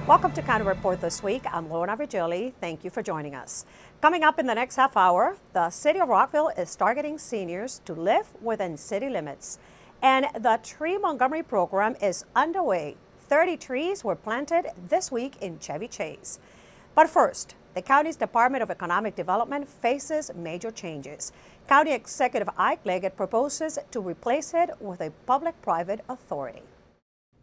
Welcome to County Report this week. I'm Lorna Virgili. Thank you for joining us. Coming up in the next half hour, the City of Rockville is targeting seniors to live within city limits. And the Tree Montgomery Program is underway. 30 trees were planted this week in Chevy Chase. But first, the county's Department of Economic Development faces major changes. County Executive Ike Leggett proposes to replace it with a public-private authority.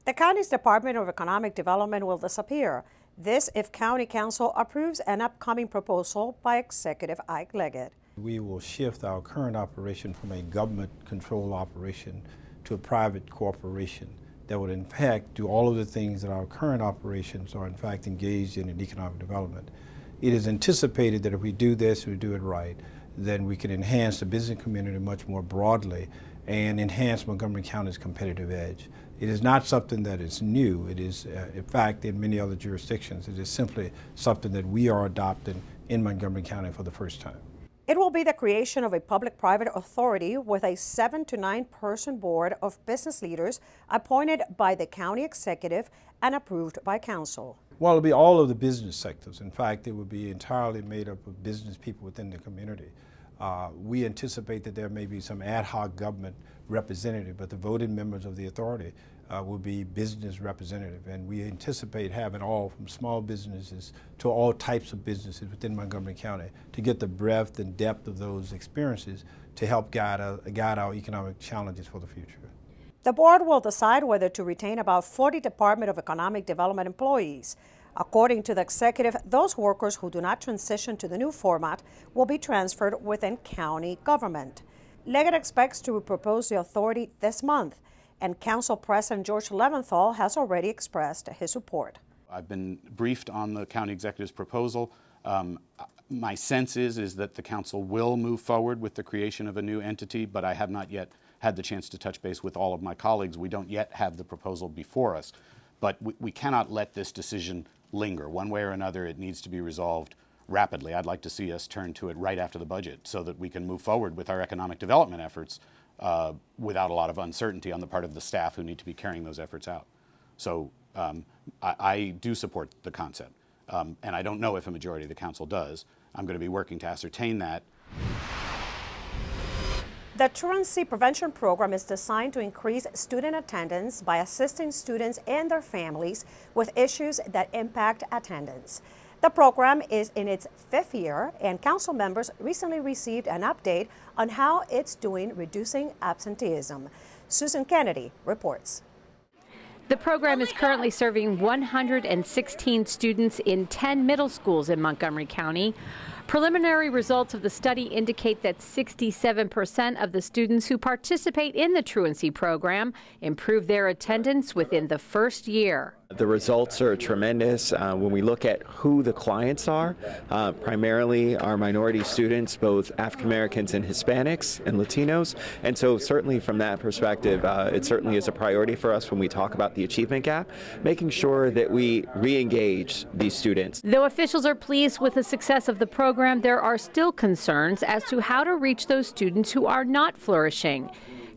The county's Department of Economic Development will disappear. This if County Council approves an upcoming proposal by Executive Ike Leggett. We will shift our current operation from a government-controlled operation to a private corporation that would in fact do all of the things that our current operations are in fact engaged in economic development. It is anticipated that if we do this, we do it right, then we can enhance the business community much more broadly and enhance Montgomery County's competitive edge. It is not something that is new. It is, in fact, in many other jurisdictions, it is simply something that we are adopting in Montgomery County for the first time. It will be the creation of a public-private authority with a 7 to 9 person board of business leaders appointed by the county executive and approved by council. Well, it'll be all of the business sectors. In fact, it will be entirely made up of business people within the community. We anticipate that there may be some ad hoc government representative, but the voting members of the authority will be business representative, and we anticipate having all from small businesses to all types of businesses within Montgomery County to get the breadth and depth of those experiences to help guide our economic challenges for the future. The board will decide whether to retain about 40 Department of Economic Development employees. According to the executive, those workers who do not transition to the new format will be transferred within county government. Leggett expects to propose the authority this month, and Council President George Leventhal has already expressed his support. I've been briefed on the county executive's proposal. My sense is that the council will move forward with the creation of a new entity, but I have not yet had the chance to touch base with all of my colleagues. We don't yet have the proposal before us, but we cannot let this decision linger. One way or another, it needs to be resolved rapidly. I'd like to see us turn to it right after the budget so that we can move forward with our economic development efforts without a lot of uncertainty on the part of the staff who need to be carrying those efforts out. So I do support the concept, and I don't know if a majority of the council does. I'm going to be working to ascertain that. The Truancy Prevention Program is designed to increase student attendance by assisting students and their families with issues that impact attendance. The program is in its 5th year, and council members recently received an update on how it's doing reducing absenteeism. Susan Kennedy reports. The program is currently serving 116 students in 10 middle schools in Montgomery County. Preliminary results of the study indicate that 67% of the students who participate in the Truancy program improve their attendance within the first year. The results are tremendous. When we look at who the clients are, primarily our minority students, both African Americans and Hispanics and Latinos. And so certainly from that perspective, it certainly is a priority for us when we talk about the achievement gap, making sure that we re-engage these students. Though officials are pleased with the success of the program, there are still concerns as to how to reach those students who are not flourishing.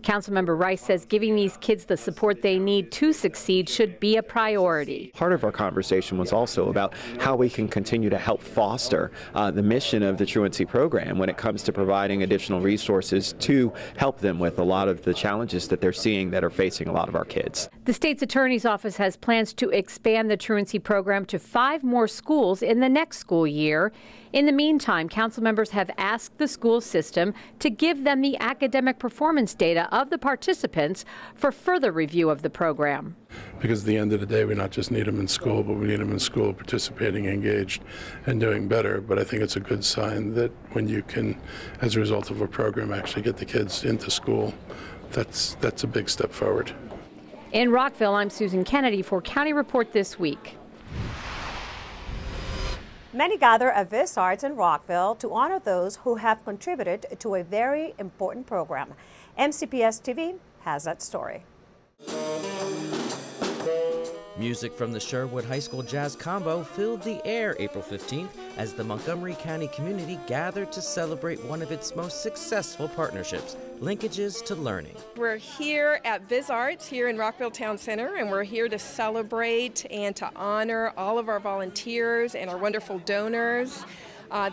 Councilmember Rice says giving these kids the support they need to succeed should be a priority. Part of our conversation was also about how we can continue to help foster the mission of the Truancy program when it comes to providing additional resources to help them with a lot of the challenges that they're seeing that are facing a lot of our kids. The state's attorney's office has plans to expand the Truancy program to 5 more schools in the next school year. In the meantime, council members have asked the school system to give them the academic performance data of the participants for further review of the program. Because at the end of the day, we not just need them in school, but we need them in school participating, engaged, and doing better. But I think it's a good sign that when you can, as a result of a program, actually get the kids into school, that's a big step forward. In Rockville, I'm Susan Kennedy for County Report This Week. Many gather at VisArts in Rockville to honor those who have contributed to a very important program. MCPS TV has that story. Music from the Sherwood High School Jazz Combo filled the air April 15th as the Montgomery County community gathered to celebrate one of its most successful partnerships, Linkages to Learning. We're here at VisArts here in Rockville Town Center, and we're here to celebrate and to honor all of our volunteers and our wonderful donors.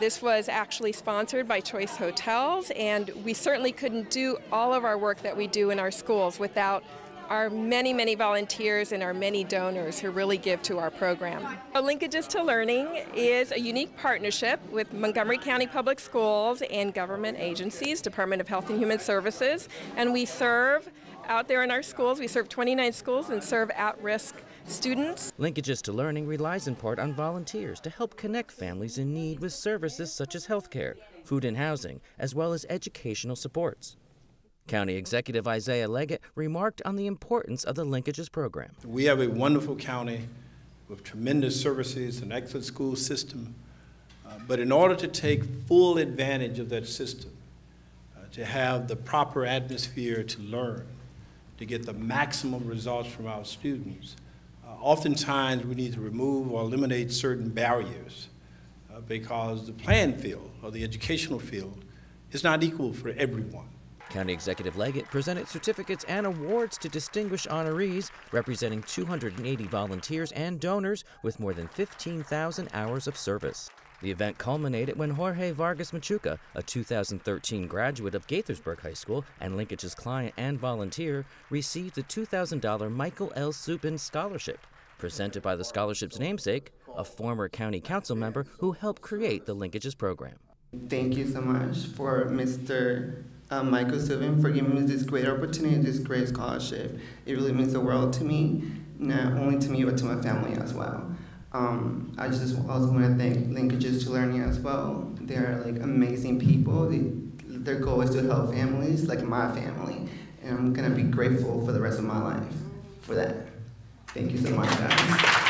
This was actually sponsored by Choice Hotels, and we certainly couldn't do all of our work that we do in our schools without our many, many volunteers and our many donors who really give to our program. Linkages to Learning is a unique partnership with Montgomery County Public Schools and government agencies, Department of Health and Human Services, and we serve out there in our schools. We serve 29 schools and serve at-risk students. Linkages to Learning relies in part on volunteers to help connect families in need with services such as health care, food and housing, as well as educational supports. County Executive Ike Leggett remarked on the importance of the Linkages program. We have a wonderful county with tremendous services, an excellent school system, but in order to take full advantage of that system, to have the proper atmosphere to learn, to get the maximum results from our students, oftentimes we need to remove or eliminate certain barriers because the playing field or the educational field is not equal for everyone. County Executive Leggett presented certificates and awards to distinguished honorees representing 280 volunteers and donors with more than 15,000 hours of service. The event culminated when Jorge Vargas Machuca, a 2013 graduate of Gaithersburg High School and Linkages client and volunteer, received the $2,000 Michael L. Subin Scholarship, presented by the scholarship's namesake, a former county council member who helped create the Linkages program. Thank you so much for Mr. Michael Subin for giving me this great opportunity, this great scholarship. It really means the world to me, not only to me, but to my family as well. I just also want to thank Linkages to Learning as well. They're like amazing people. Their goal is to help families like my family, and I'm gonna be grateful for the rest of my life for that. Thank you so much, guys.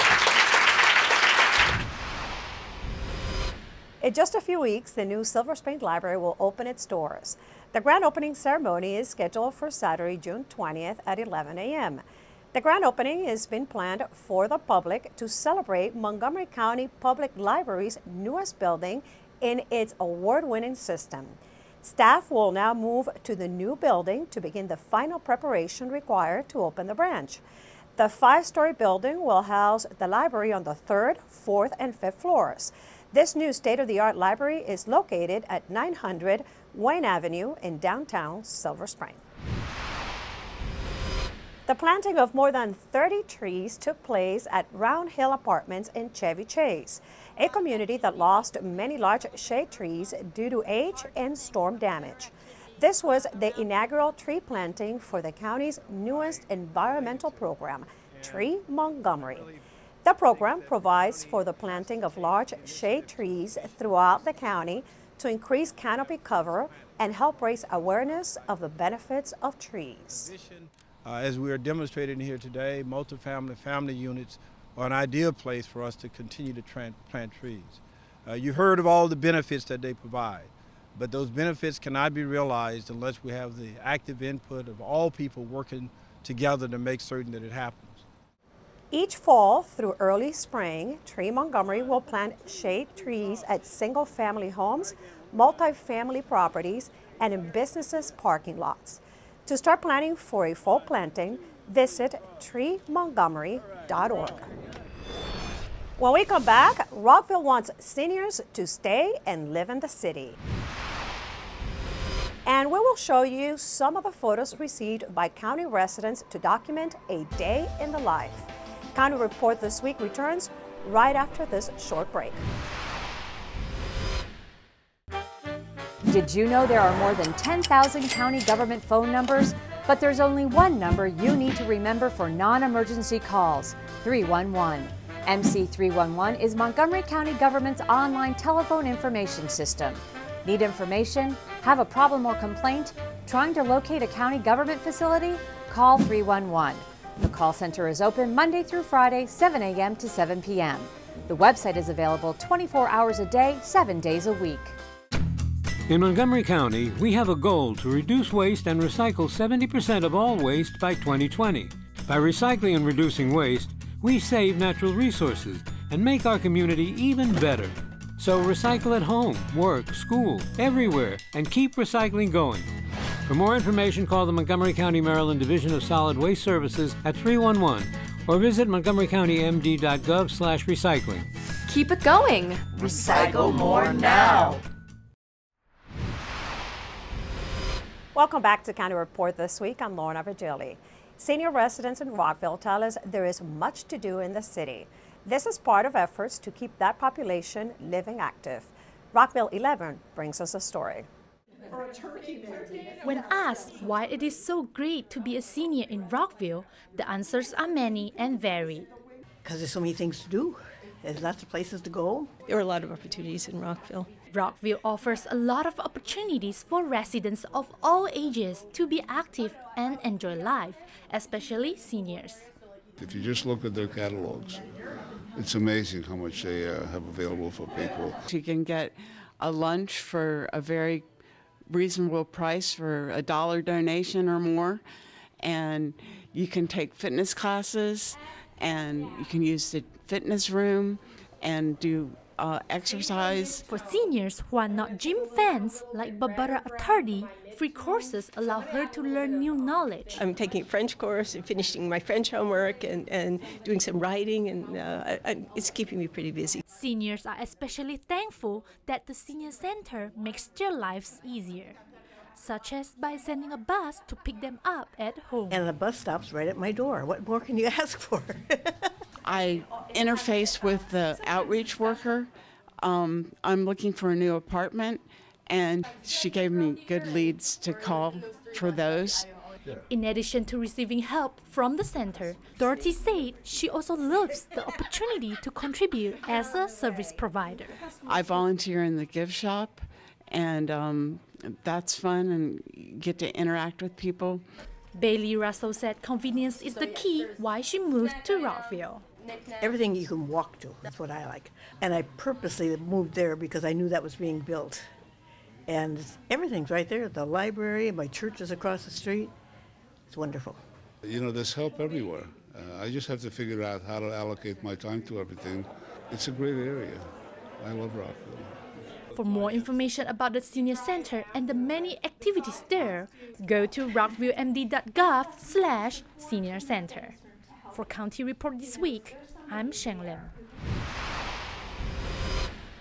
In just a few weeks, the new Silver Spring Library will open its doors. The grand opening ceremony is scheduled for Saturday, June 20th at 11 a.m. The grand opening has been planned for the public to celebrate Montgomery County Public Library's newest building in its award-winning system. Staff will now move to the new building to begin the final preparation required to open the branch. The 5-story building will house the library on the 3rd, 4th, and 5th floors. This new state-of-the-art library is located at 900 Wayne Avenue in downtown Silver Spring. The planting of more than 30 trees took place at Round Hill Apartments in Chevy Chase, a community that lost many large shade trees due to age and storm damage. This was the inaugural tree planting for the county's newest environmental program, Tree Montgomery. The program provides for the planting of large shade trees throughout the county to increase canopy cover and help raise awareness of the benefits of trees. As we are demonstrating here today, multifamily family units are an ideal place for us to continue to plant trees. You've heard of all the benefits that they provide, but those benefits cannot be realized unless we have the active input of all people working together to make certain that it happens. Each fall through early spring, Tree Montgomery will plant shade trees at single-family homes, multi-family properties, and in businesses' parking lots. To start planning for a fall planting, visit treemontgomery.org. When we come back, Rockville wants seniors to stay and live in the city. And we will show you some of the photos received by county residents to document a day in the life. County Report this week returns right after this short break. Did you know there are more than 10,000 county government phone numbers? But there's only one number you need to remember for non-emergency calls, 311. MC 311 is Montgomery County government's online telephone information system. Need information? Have a problem or complaint? Trying to locate a county government facility? Call 311. The call center is open Monday through Friday, 7 a.m. to 7 p.m. The website is available 24 hours a day, 7 days a week. In Montgomery County, we have a goal to reduce waste and recycle 70% of all waste by 2020. By recycling and reducing waste, we save natural resources and make our community even better. So recycle at home, work, school, everywhere, and keep recycling going. For more information, call the Montgomery County, Maryland Division of Solid Waste Services at 311 or visit montgomerycountymd.gov/recycling. Keep it going. Recycle more now. Welcome back to County Report this week. I'm Lorna Virgili. Senior residents in Rockville tell us there is much to do in the city. This is part of efforts to keep that population living active. Rockville 11 brings us a story. When asked why it is so great to be a senior in Rockville, the answers are many and varied. Because there's so many things to do. There's lots of places to go. There are a lot of opportunities in Rockville. Rockville offers a lot of opportunities for residents of all ages to be active and enjoy life, especially seniors. If you just look at their catalogs, it's amazing how much they have available for people. You can get a lunch for a very reasonable price for $1 donation or more, and you can take fitness classes, and you can use the fitness room and do exercise. For seniors who are not gym fans, like Barbara Attardi, free courses allow her to learn new knowledge. I'm taking a French course and finishing my French homework and doing some writing, and it's keeping me pretty busy. Seniors are especially thankful that the senior center makes their lives easier, such as by sending a bus to pick them up at home. And the bus stops right at my door. What more can you ask for? I interface with the outreach worker. I'm looking for a new apartment, and she gave me good leads to call for those. In addition to receiving help from the center, Dorothy said she also loves the opportunity to contribute as a service provider. I volunteer in the gift shop, and that's fun and get to interact with people. Bailey Russell said convenience is the key why she moved to Rockville. Everything you can walk to, that's what I like. And I purposely moved there because I knew that was being built. And everything's right there, the library, my church is across the street. It's wonderful. You know, there's help everywhere. I just have to figure out how to allocate my time to everything. It's a great area. I love Rockville. For more information about the Senior Center and the many activities there, go to rockvillemd.gov/senior center. For County Report this week, I'm Sheng Lim.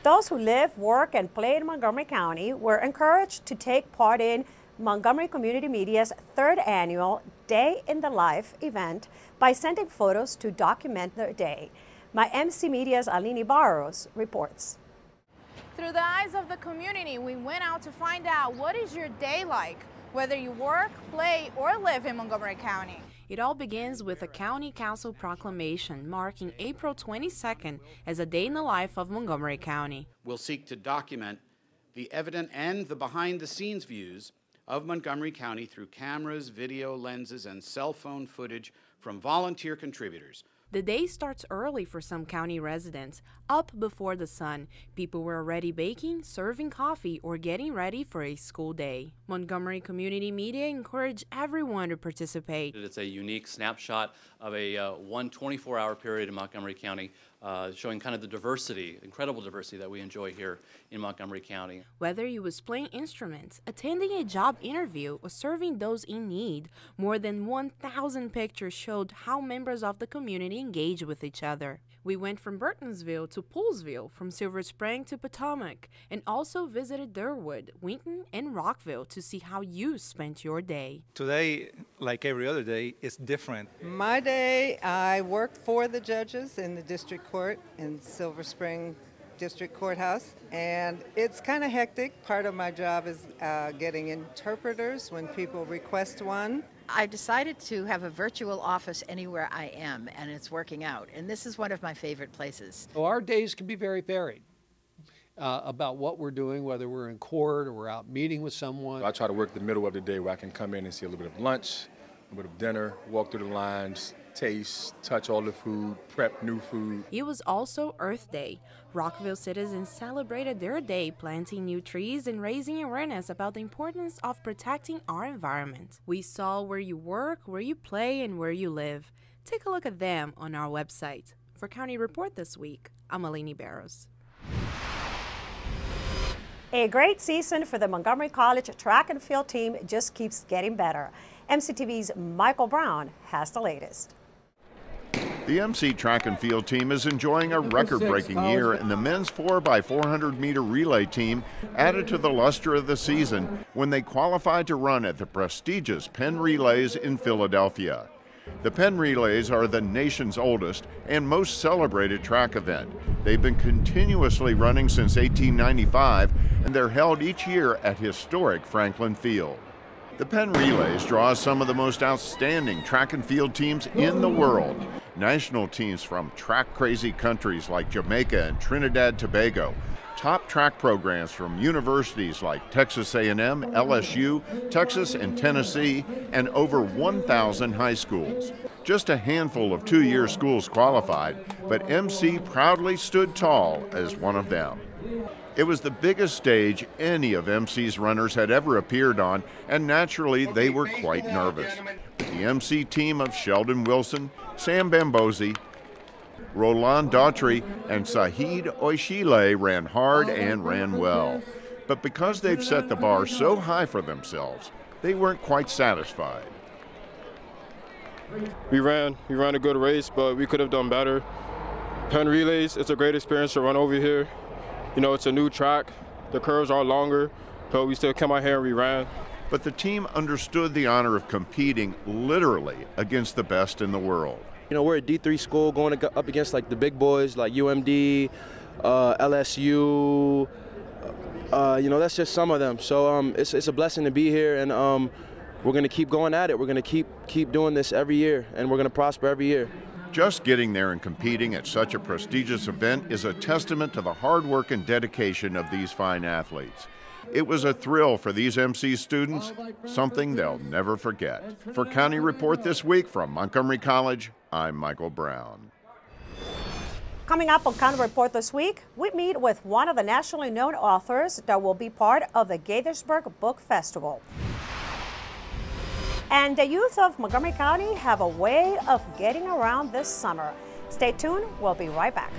Those who live, work, and play in Montgomery County were encouraged to take part in Montgomery Community Media's 3rd annual Day in the Life event by sending photos to document their day. My MC Media's Alini Barros reports. Through the eyes of the community, we went out to find out what is your day like, whether you work, play, or live in Montgomery County. It all begins with a County Council proclamation marking April 22nd as a day in the life of Montgomery County. We'll seek to document the evident and the behind-the-scenes views of Montgomery County through cameras, video lenses, and cell phone footage from volunteer contributors. The day starts early for some county residents. Up before the sun, people were already baking, serving coffee, or getting ready for a school day. Montgomery Community Media encouraged everyone to participate. It's a unique snapshot of a one 24-hour period in Montgomery County, showing kind of the diversity, incredible diversity that we enjoy here in Montgomery County. Whether you was playing instruments, attending a job interview, or serving those in need, more than 1,000 pictures showed how members of the community engage with each other. We went from Burtonsville to Poolsville, from Silver Spring to Potomac, and also visited Durwood, Winton, and Rockville to see how you spent your day. Today, like every other day, is different. My day, I work for the judges in the district court in Silver Spring District Courthouse, and it's kind of hectic. Part of my job is getting interpreters when people request one. I decided to have a virtual office anywhere I am, and it's working out. And this is one of my favorite places. Well, our days can be very varied about what we're doing, whether we're in court or we're out meeting with someone. I try to work the middle of the day where I can come in and see a little bit of lunch, With a dinner, walk through the lines, taste, touch all the food, prep new food. It was also Earth Day. Rockville citizens celebrated their day planting new trees and raising awareness about the importance of protecting our environment. We saw where you work, where you play, and where you live. Take a look at them on our website. For County Report this week, I'm Alini Barros. A great season for the Montgomery College track and field team just keeps getting better. MCTV's Michael Brown has the latest. The MC track and field team is enjoying a record-breaking year, and the men's 4x400 meter relay team added to the luster of the season when they qualified to run at the prestigious Penn Relays in Philadelphia. The Penn Relays are the nation's oldest and most celebrated track event. They've been continuously running since 1895, and they're held each year at historic Franklin Field. The Penn Relays draw some of the most outstanding track and field teams in the world. National teams from track-crazy countries like Jamaica and Trinidad Tobago. Top track programs from universities like Texas A&M, LSU, Texas and Tennessee, and over 1,000 high schools. Just a handful of two-year schools qualified, but MC proudly stood tall as one of them. It was the biggest stage any of MC's runners had ever appeared on, and naturally they were quite nervous. The MC team of Sheldon Wilson, Sam Bambosi, Roland Daughtry, and Sahid Oishile ran hard and ran well. But because they've set the bar so high for themselves, they weren't quite satisfied. We ran a good race, but we could have done better. Penn Relays, it's a great experience to run over here. You know, it's a new track. The curves are longer, but we still came out here and we ran. But the team understood the honor of competing literally against the best in the world. You know, we're a D3 school going up against like the big boys like UMD, LSU. You know, that's just some of them. So it's a blessing to be here, and we're going to keep going at it. We're going to keep doing this every year, and we're going to prosper every year. Just getting there and competing at such a prestigious event is a testament to the hard work and dedication of these fine athletes. It was a thrill for these MC students, something they'll never forget. For County Report this week from Montgomery College, I'm Michael Brown. Coming up on County Report this week, we meet with one of the nationally known authors that will be part of the Gaithersburg Book Festival. And the youth of Montgomery County have a way of getting around this summer. Stay tuned, we'll be right back.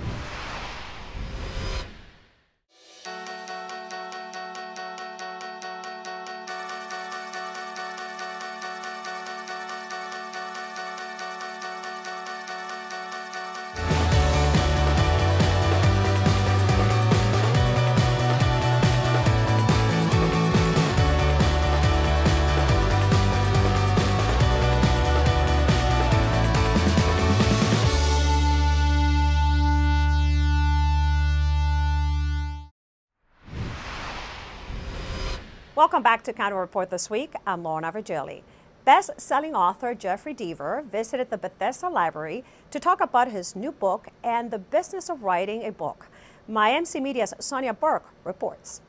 Welcome back to County Report this week. I'm Lorna Virgili. Best-selling author Jeffery Deaver visited the Bethesda Library to talk about his new book and the business of writing a book. My MC Media's Sonya Burke reports.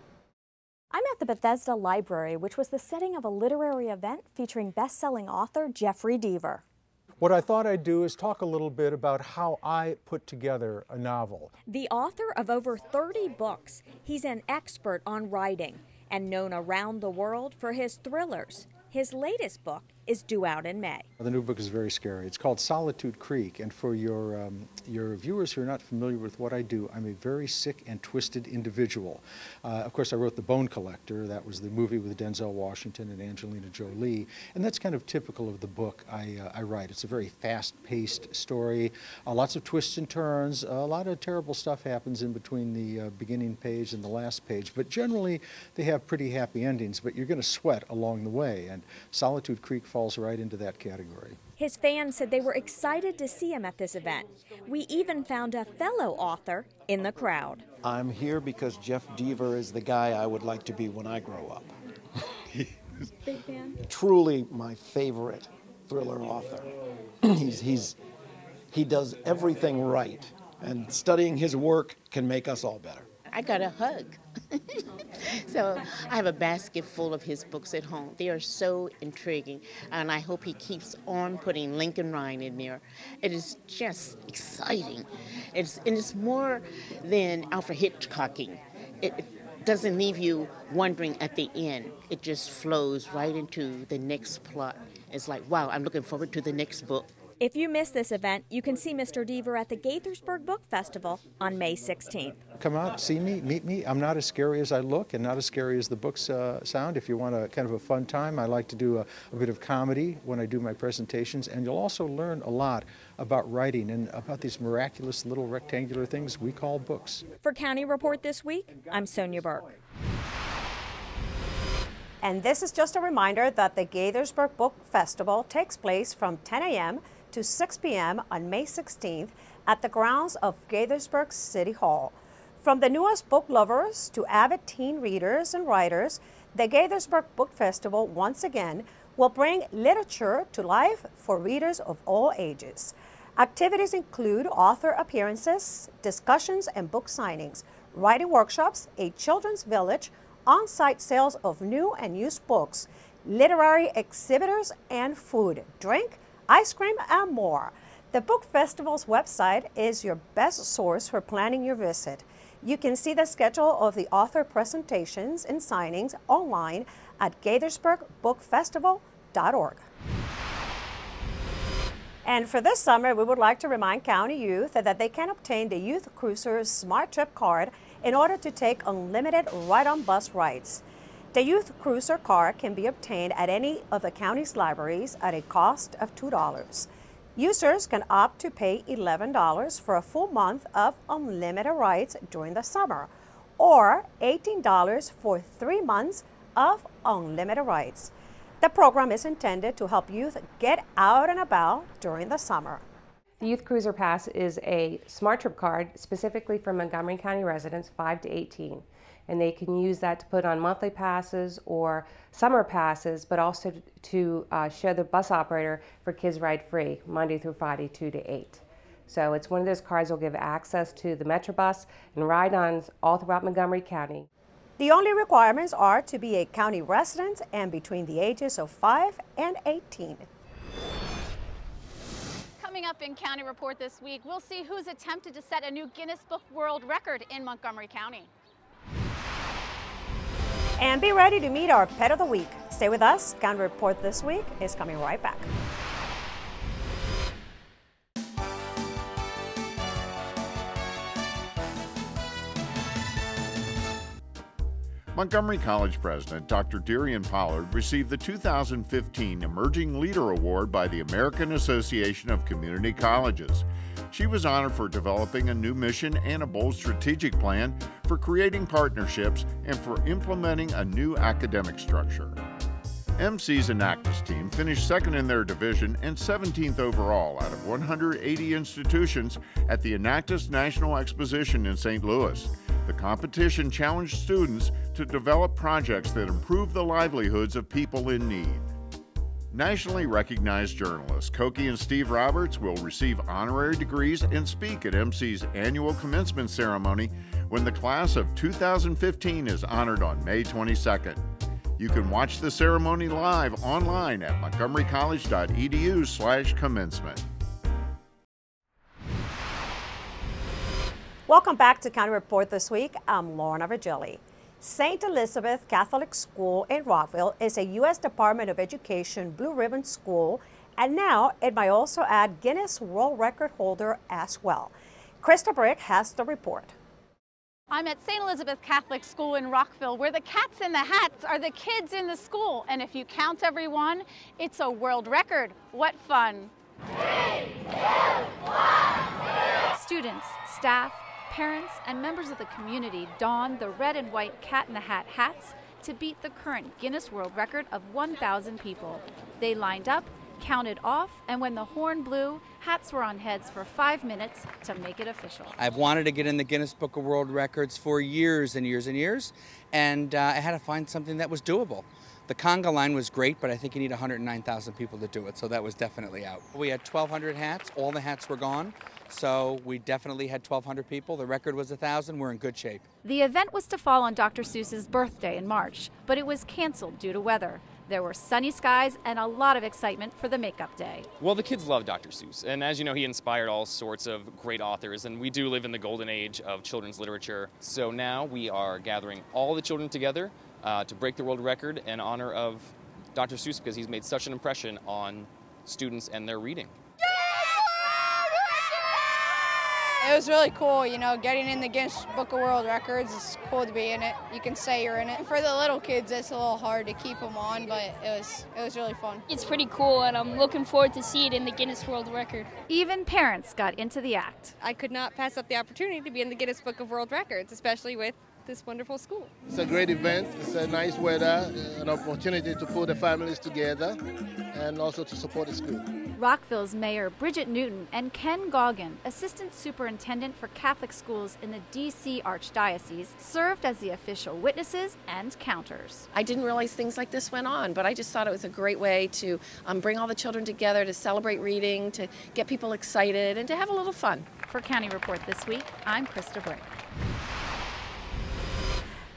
I'm at the Bethesda Library, which was the setting of a literary event featuring best-selling author Jeffery Deaver. What I thought I'd do is talk a little bit about how I put together a novel. The author of over 30 books, he's an expert on writing and known around the world for his thrillers. His latest book is due out in May. The new book is very scary. It's called Solitude Creek, and for your viewers who are not familiar with what I do, I'm a very sick and twisted individual. Of course, I wrote The Bone Collector. That was the movie with Denzel Washington and Angelina Jolie, and that's kind of typical of the book I write. It's a very fast-paced story, lots of twists and turns, a lot of terrible stuff happens in between the beginning page and the last page, but generally they have pretty happy endings, but you're going to sweat along the way, and Solitude Creek falls right into that category. His fans said they were excited to see him at this event. We even found a fellow author in the crowd. I'm here because Jeff Deaver is the guy I would like to be when I grow up. Big fan? Truly my favorite thriller author. He does everything right, and studying his work can make us all better. I got a hug. So I have a basket full of his books at home. They are so intriguing, and I hope he keeps on putting Lincoln Rhyme in there. It is just exciting. It's more than Alfred Hitchcocking. It doesn't leave you wondering at the end. It just flows right into the next plot. It's like, wow, I'm looking forward to the next book. If you miss this event, you can see Mr. Deaver at the Gaithersburg Book Festival on May 16th. Come out, see me, meet me. I'm not as scary as I look and not as scary as the books sound. If you want a kind of a fun time, I like to do a bit of comedy when I do my presentations, and you'll also learn a lot about writing and about these miraculous little rectangular things we call books. For County Report This Week, I'm Sonya Burke. And this is just a reminder that the Gaithersburg Book Festival takes place from 10 a.m. to 6 p.m. on May 16th at the grounds of Gaithersburg City Hall. From the newest book lovers to avid teen readers and writers, the Gaithersburg Book Festival once again will bring literature to life for readers of all ages. Activities include author appearances, discussions and book signings, writing workshops, a children's village, on-site sales of new and used books, literary exhibitors, and food, drink, ice cream, and more. The Book Festival's website is your best source for planning your visit. You can see the schedule of the author presentations and signings online at GaithersburgBookFestival.org. And for this summer, we would like to remind county youth that they can obtain the Youth Cruiser's Smart Trip card in order to take unlimited ride-on bus rides. The Youth Cruiser card can be obtained at any of the county's libraries at a cost of $2. Users can opt to pay $11 for a full month of unlimited rides during the summer, or $18 for 3 months of unlimited rides. The program is intended to help youth get out and about during the summer. The Youth Cruiser Pass is a Smart Trip card specifically for Montgomery County residents 5 to 18. And they can use that to put on monthly passes or summer passes, but also to show the bus operator for Kids Ride Free, Monday through Friday, 2 to 8. So it's one of those cards that will give access to the Metrobus and ride-ons all throughout Montgomery County. The only requirements are to be a county resident and between the ages of 5 and 18. Coming up in County Report this week, we'll see who's attempted to set a new Guinness Book World Record in Montgomery County. And be ready to meet our Pet of the Week. Stay with us. County Report This Week is coming right back. Montgomery College President Dr. Darian Pollard received the 2015 Emerging Leader Award by the American Association of Community Colleges. She was honored for developing a new mission and a bold strategic plan for creating partnerships and for implementing a new academic structure. MC's Enactus team finished second in their division and 17th overall out of 180 institutions at the Enactus National Exposition in St. Louis. The competition challenged students to develop projects that improve the livelihoods of people in need. Nationally recognized journalists Koki and Steve Roberts will receive honorary degrees and speak at MC's annual commencement ceremony when the class of 2015 is honored on May 22nd. You can watch the ceremony live online at montgomerycollege.edu/commencement. Welcome back to County Report This Week. I'm Lorna Virgili. St. Elizabeth Catholic School in Rockville is a U.S. Department of Education Blue Ribbon School, and now it might also add Guinness World Record holder as well. Krista Brick has the report. I'm at St. Elizabeth Catholic School in Rockville, where the cats in the hats are the kids in the school. And if you count everyone, it's a world record. What fun. 3, 2, 1. Students, staff, parents, and members of the community don the red and white cat in the hat hats to beat the current Guinness World Record of 1,000 people. They lined up, counted off, and when the horn blew, hats were on heads for 5 minutes to make it official. I've wanted to get in the Guinness Book of World Records for years and years and years, and I had to find something that was doable. The conga line was great, but I think you need 109,000 people to do it, so that was definitely out. We had 1,200 hats. All the hats were gone, so we definitely had 1,200 people. The record was 1,000. We're in good shape. The event was to fall on Dr. Seuss's birthday in March, but it was canceled due to weather. There were sunny skies and a lot of excitement for the makeup day. Well, the kids love Dr. Seuss, and as you know, he inspired all sorts of great authors, and we do live in the golden age of children's literature. So now we are gathering all the children together to break the world record in honor of Dr. Seuss, because he's made such an impression on students and their reading. It was really cool, you know, getting in the Guinness Book of World Records. It's cool to be in it. You can say you're in it. For the little kids, it's a little hard to keep them on, but it was really fun. It's pretty cool, and I'm looking forward to see it in the Guinness World Record. Even parents got into the act. I could not pass up the opportunity to be in the Guinness Book of World Records, especially with this wonderful school. It's a great event. It's a nice weather, an opportunity to pull the families together and also to support the school. Rockville's Mayor Bridget Newton and Ken Goggin, Assistant Superintendent for Catholic Schools in the D.C. Archdiocese, served as the official witnesses and counters. I didn't realize things like this went on, but I just thought it was a great way to bring all the children together, to celebrate reading, to get people excited, and to have a little fun. For County Report this week, I'm Krista Brick.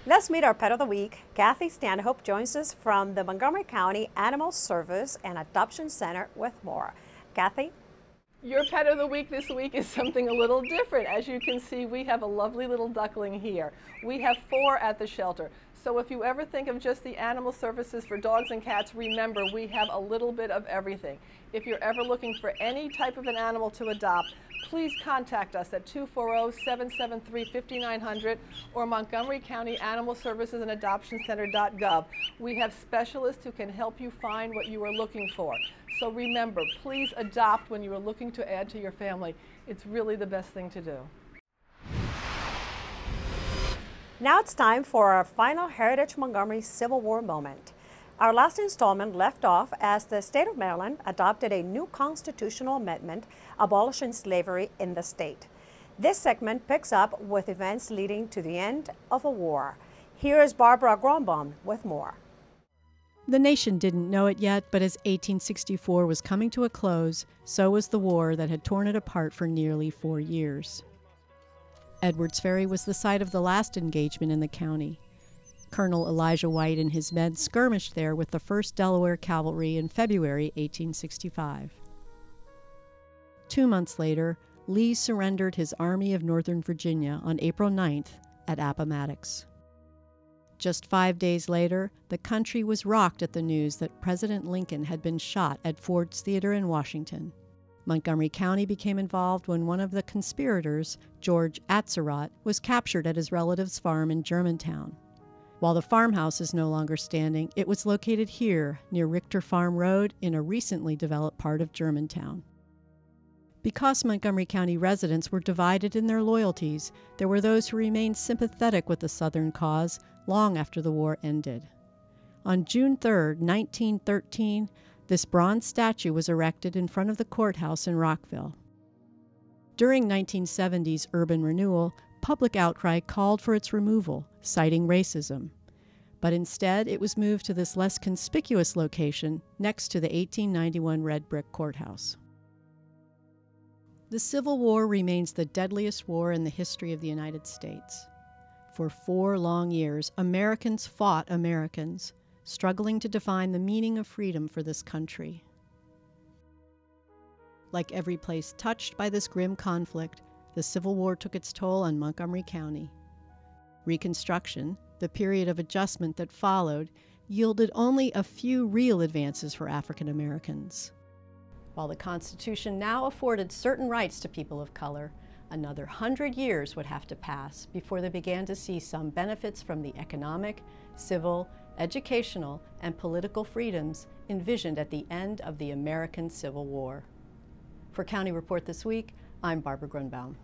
Let's meet our pet of the week. Kathy Stanhope joins us from the Montgomery County Animal Service and Adoption Center with more. Kathy? Your pet of the week this week is something a little different. As you can see, we have a lovely little duckling here. We have 4 at the shelter. So if you ever think of just the animal services for dogs and cats, remember we have a little bit of everything. If you're ever looking for any type of an animal to adopt, please contact us at 240-773-5900 or Montgomery County Animal Services and Adoption Center.gov. We have specialists who can help you find what you are looking for. So remember, please adopt when you are looking to add to your family. It's really the best thing to do. Now it's time for our final Heritage Montgomery Civil War moment. Our last installment left off as the state of Maryland adopted a new constitutional amendment abolishing slavery in the state. This segment picks up with events leading to the end of the war. Here is Barbara Grombaum with more. The nation didn't know it yet, but as 1864 was coming to a close, so was the war that had torn it apart for nearly 4 years. Edwards Ferry was the site of the last engagement in the county. Colonel Elijah White and his men skirmished there with the 1st Delaware Cavalry in February 1865. 2 months later, Lee surrendered his Army of Northern Virginia on April 9th at Appomattox. Just 5 days later, the country was rocked at the news that President Lincoln had been shot at Ford's Theater in Washington. Montgomery County became involved when one of the conspirators, George Atzerodt, was captured at his relative's farm in Germantown. While the farmhouse is no longer standing, it was located here, near Richter Farm Road, in a recently developed part of Germantown. Because Montgomery County residents were divided in their loyalties, there were those who remained sympathetic with the Southern cause long after the war ended. On June 3, 1913, this bronze statue was erected in front of the courthouse in Rockville. During 1970's urban renewal, public outcry called for its removal, citing racism. But instead, it was moved to this less conspicuous location next to the 1891 red brick courthouse. The Civil War remains the deadliest war in the history of the United States. For 4 long years, Americans fought Americans, struggling to define the meaning of freedom for this country. Like every place touched by this grim conflict, the Civil War took its toll on Montgomery County. Reconstruction, the period of adjustment that followed, yielded only a few real advances for African Americans. While the Constitution now afforded certain rights to people of color, another 100 years would have to pass before they began to see some benefits from the economic, civil, educational, and political freedoms envisioned at the end of the American Civil War. For County Report this week, I'm Barbara Grunbaum.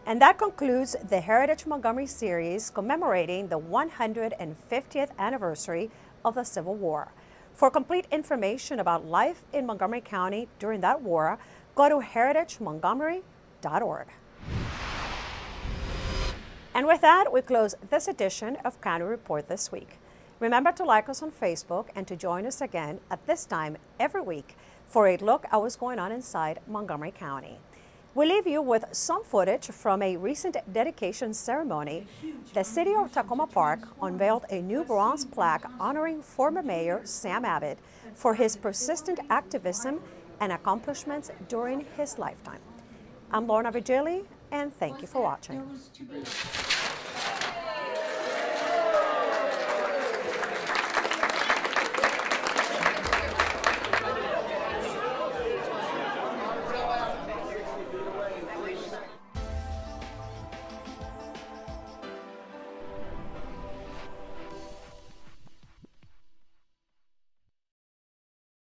And that concludes the Heritage Montgomery series commemorating the 150th anniversary of the Civil War. For complete information about life in Montgomery County during that war, go to heritagemontgomery.org. And with that, we close this edition of County Report this week. Remember to like us on Facebook and to join us again at this time every week for a look at what's going on inside Montgomery County. We leave you with some footage from a recent dedication ceremony. The City of Tacoma Park unveiled a new bronze plaque honoring former Mayor Sam Abbott for his persistent activism and accomplishments during his lifetime. I'm Lorna Virgili, and thank you for watching.